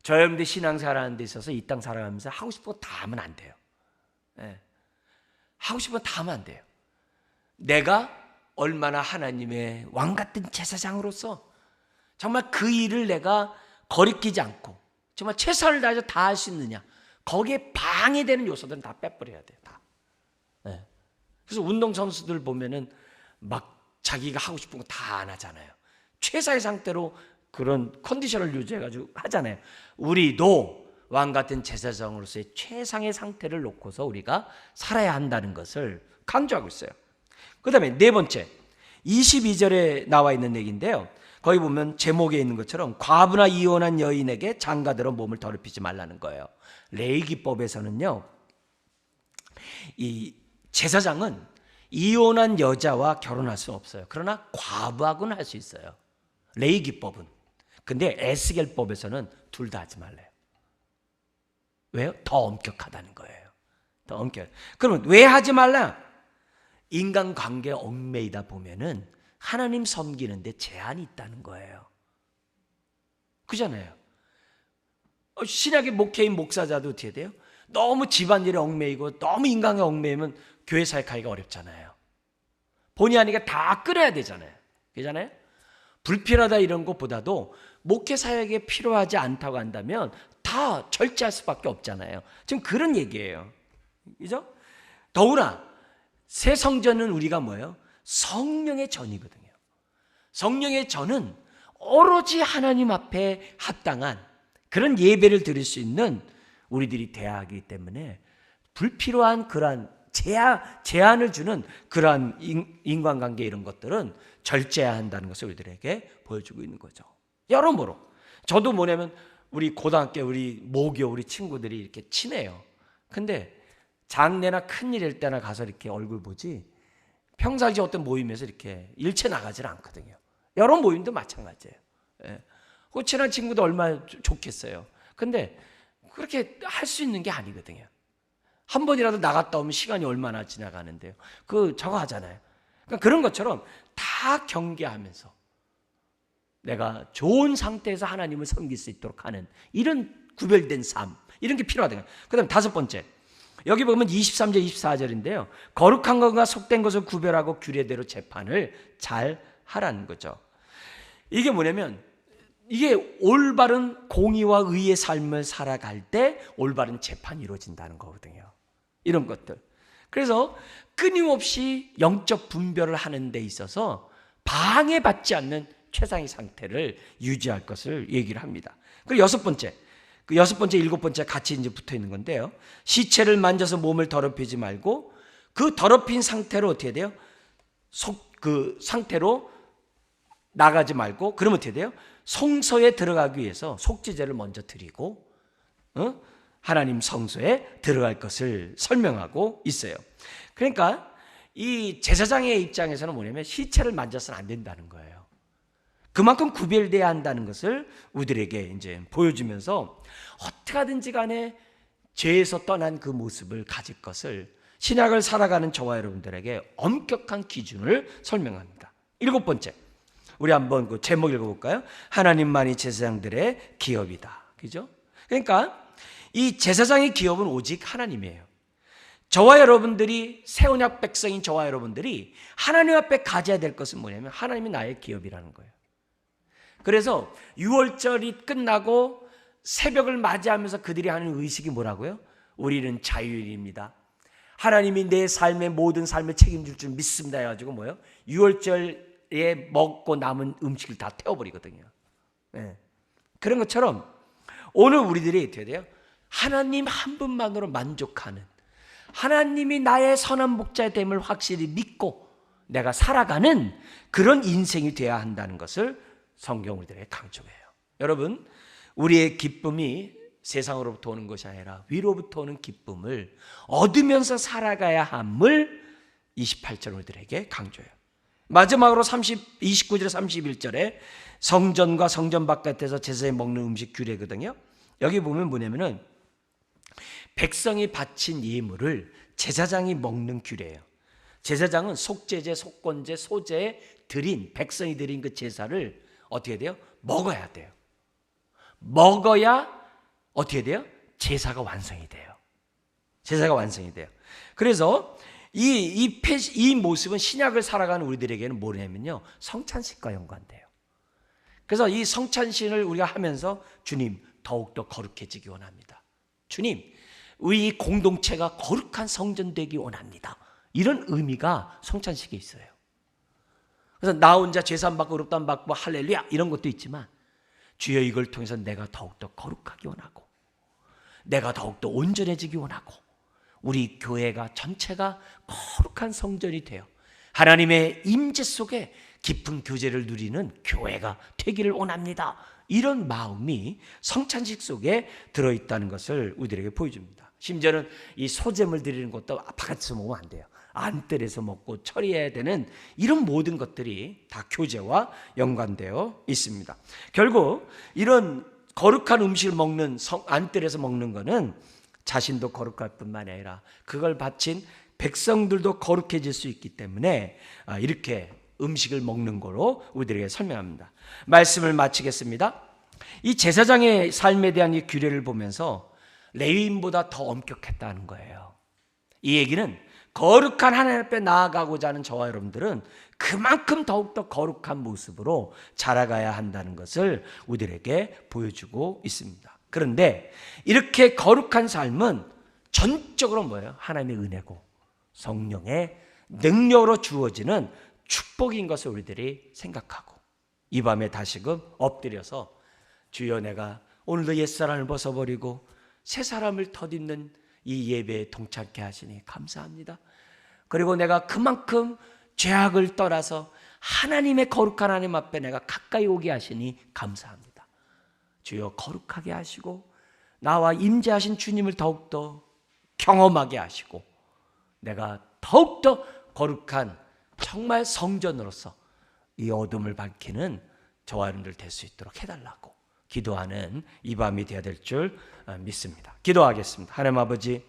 저와 여러분들이 신앙생활하는 데 있어서 이 땅 살아가면서 하고 싶은 거 다 하면 안 돼요. 네. 하고 싶은 거 다 하면 안 돼요. 내가 얼마나 하나님의 왕같은 제사장으로서 정말 그 일을 내가 거리끼지 않고 정말 최선을 다해서 다 할 수 있느냐, 거기에 방해되는 요소들은 다 빼버려야 돼요. 다. 네. 그래서 운동선수들 보면은 막 자기가 하고 싶은 거 다 안 하잖아요. 최상의 상태로 그런 컨디션을 유지해가지고 하잖아요. 우리도 왕같은 제사장으로서의 최상의 상태를 놓고서 우리가 살아야 한다는 것을 강조하고 있어요. 그 다음에 네 번째, 22절에 나와 있는 얘기인데요, 거기 보면 제목에 있는 것처럼 과부나 이혼한 여인에게 장가들어 몸을 더럽히지 말라는 거예요. 레위기법에서는요, 이 제사장은 이혼한 여자와 결혼할 수 없어요. 그러나 과부하고는 할 수 있어요, 레위기법은. 근데 에스겔법에서는 둘 다 하지 말래요. 왜요? 더 엄격하다는 거예요. 더 엄격. 그러면 왜 하지 말라? 인간관계에 얽매이다 보면은 하나님 섬기는데 제한이 있다는 거예요. 그잖아요. 신약의 목회인 목사자도 어떻게 돼요? 너무 집안일에 얽매이고 너무 인간에 얽매이면 교회 사역하기가 어렵잖아요. 본의 아니게 다 끌어야 되잖아요. 그잖아요. 불필요하다 이런 것보다도 목회 사역에 필요하지 않다고 한다면 다 절제할 수밖에 없잖아요. 지금 그런 얘기예요. 그죠? 더구나 새 성전은 우리가 뭐예요? 성령의 전이거든요. 성령의 전은 오로지 하나님 앞에 합당한 그런 예배를 드릴 수 있는 우리들이 되어야 하기 때문에 불필요한 그러한 제한을 주는 그러한 인간관계 이런 것들은 절제해야 한다는 것을 우리들에게 보여주고 있는 거죠. 여러모로 저도 뭐냐면 우리 고등학교 우리 모교 우리 친구들이 이렇게 친해요. 근데 장례나 큰일일 때나 가서 이렇게 얼굴 보지 평상시 어떤 모임에서 이렇게 일체 나가질 않거든요. 여러 모임도 마찬가지예요. 예. 그 친한 친구도 얼마나 좋겠어요. 근데 그렇게 할 수 있는 게 아니거든요. 한 번이라도 나갔다 오면 시간이 얼마나 지나가는데요. 저거 하잖아요. 그러니까 그런 것처럼 다 경계하면서 내가 좋은 상태에서 하나님을 섬길 수 있도록 하는 이런 구별된 삶, 이런 게 필요하다. 그 다음에 다섯 번째, 여기 보면 23절 24절인데요 거룩한 것과 속된 것을 구별하고 규례대로 재판을 잘 하라는 거죠. 이게 뭐냐면 이게 올바른 공의와 의의 삶을 살아갈 때 올바른 재판이 이루어진다는 거거든요. 이런 것들. 그래서 끊임없이 영적 분별을 하는 데 있어서 방해받지 않는 최상의 상태를 유지할 것을 얘기를 합니다. 그리고 여섯 번째, 일곱 번째 같이 이제 붙어 있는 건데요. 시체를 만져서 몸을 더럽히지 말고 그 더럽힌 상태로 어떻게 돼요? 그 상태로 나가지 말고 그러면 어떻게 돼요? 성소에 들어가기 위해서 속죄제를 먼저 드리고 하나님 성소에 들어갈 것을 설명하고 있어요. 그러니까 이 제사장의 입장에서는 뭐냐면 시체를 만져서는 안 된다는 거예요. 그만큼 구별돼야 한다는 것을 우리들에게 이제 보여주면서 어떻게 하든지 간에 죄에서 떠난 그 모습을 가질 것을 신약을 살아가는 저와 여러분들에게 엄격한 기준을 설명합니다. 7번째, 우리 한번 그 제목 읽어볼까요? 하나님만이 제사장들의 기업이다. 그죠? 그러니까 이 제사장의 기업은 오직 하나님이에요. 저와 여러분들이 새 언약 백성인 저와 여러분들이 하나님 앞에 가져야 될 것은 뭐냐면 하나님이 나의 기업이라는 거예요. 그래서 유월절이 끝나고 새벽을 맞이하면서 그들이 하는 의식이 뭐라고요? 우리는 자유인입니다. 하나님이 내 삶의 모든 삶을 책임질 줄 믿습니다 해가지고 뭐예요? 유월절에 먹고 남은 음식을 다 태워버리거든요. 네. 그런 것처럼 오늘 우리들이 어떻게 돼요? 하나님 한 분만으로 만족하는, 하나님이 나의 선한 목자됨을 확실히 믿고 내가 살아가는 그런 인생이 되어야 한다는 것을 성경 우리들에게 강조해요. 여러분, 우리의 기쁨이 세상으로부터 오는 것이 아니라 위로부터 오는 기쁨을 얻으면서 살아가야 함을 28절 우리들에게 강조해요. 마지막으로 29절 31절에 성전과 성전 바깥에서 제사에 먹는 음식 규례거든요. 여기 보면 뭐냐면은 백성이 바친 예물을 제사장이 먹는 규례예요. 제사장은 속죄제, 속건제, 소제에 드린, 백성이 드린 그 제사를 어떻게 돼요? 먹어야 돼요. 먹어야 어떻게 돼요? 제사가 완성이 돼요. 제사가 완성이 돼요. 그래서 이 모습은 신약을 살아가는 우리들에게는 뭐냐면요, 성찬식과 연관돼요. 그래서 이 성찬식을 우리가 하면서 주님 더욱더 거룩해지기 원합니다. 주님, 우리 공동체가 거룩한 성전 되기 원합니다. 이런 의미가 성찬식에 있어요. 그래서 나 혼자 죄산 받고 의롭다함 받고 할렐루야 이런 것도 있지만 주여 이걸 통해서 내가 더욱더 거룩하기 원하고 내가 더욱더 온전해지기 원하고 우리 교회가 전체가 거룩한 성전이 되어 하나님의 임재 속에 깊은 교제를 누리는 교회가 되기를 원합니다. 이런 마음이 성찬식 속에 들어있다는 것을 우리들에게 보여줍니다. 심지어는 이 소제물 드리는 것도 바깥에서 먹으면 안 돼요. 안뜰에서 먹고 처리해야 되는 이런 모든 것들이 다 교제와 연관되어 있습니다. 결국 이런 거룩한 음식을 먹는 안뜰에서 먹는 것은 자신도 거룩할 뿐만 아니라 그걸 바친 백성들도 거룩해질 수 있기 때문에 이렇게 음식을 먹는 거로 우리들에게 설명합니다. 말씀을 마치겠습니다. 이 제사장의 삶에 대한 이 규례를 보면서 레위인보다 더 엄격했다는 거예요. 이 얘기는 거룩한 하나님 앞에 나아가고자 하는 저와 여러분들은 그만큼 더욱더 거룩한 모습으로 자라가야 한다는 것을 우리들에게 보여주고 있습니다. 그런데 이렇게 거룩한 삶은 전적으로 뭐예요? 하나님의 은혜고 성령의 능력으로 주어지는 축복인 것을 우리들이 생각하고 이 밤에 다시금 엎드려서 주여 내가 오늘도 옛사람을 벗어버리고 새 사람을 덧입는 이 예배에 동참케 하시니 감사합니다. 그리고 내가 그만큼 죄악을 떠나서 하나님의 거룩한 하나님 앞에 내가 가까이 오게 하시니 감사합니다. 주여 거룩하게 하시고 나와 임재하신 주님을 더욱더 경험하게 하시고 내가 더욱더 거룩한 정말 성전으로서 이 어둠을 밝히는 저와 여러분들 될 수 있도록 해달라고 기도하는 이 밤이 되어야 될 줄 믿습니다. 기도하겠습니다. 하나님 아버지,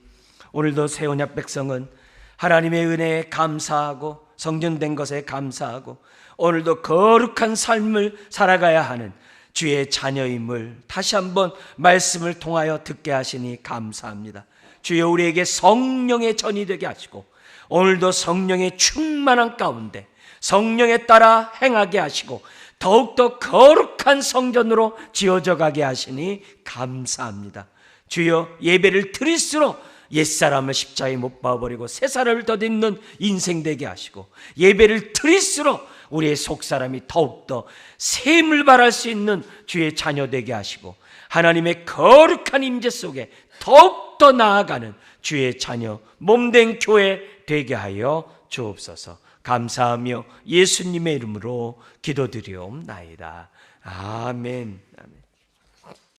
오늘도 새 언약 백성은 하나님의 은혜에 감사하고 성전된 것에 감사하고 오늘도 거룩한 삶을 살아가야 하는 주의 자녀임을 다시 한번 말씀을 통하여 듣게 하시니 감사합니다. 주여 우리에게 성령의 전이 되게 하시고 오늘도 성령의 충만한 가운데 성령에 따라 행하게 하시고 더욱더 거룩한 성전으로 지어져 가게 하시니 감사합니다. 주여 예배를 드릴수록 옛사람을 십자가에 못 박아버리고 새사람을 덧입는 인생 되게 하시고 예배를 드릴수록 우리의 속사람이 더욱더 샘을 발할 수 있는 주의 자녀 되게 하시고 하나님의 거룩한 임재 속에 더욱더 나아가는 주의 자녀 몸된 교회 되게 하여 주옵소서. 감사하며 예수님의 이름으로 기도드리옵나이다. 아멘. 아멘.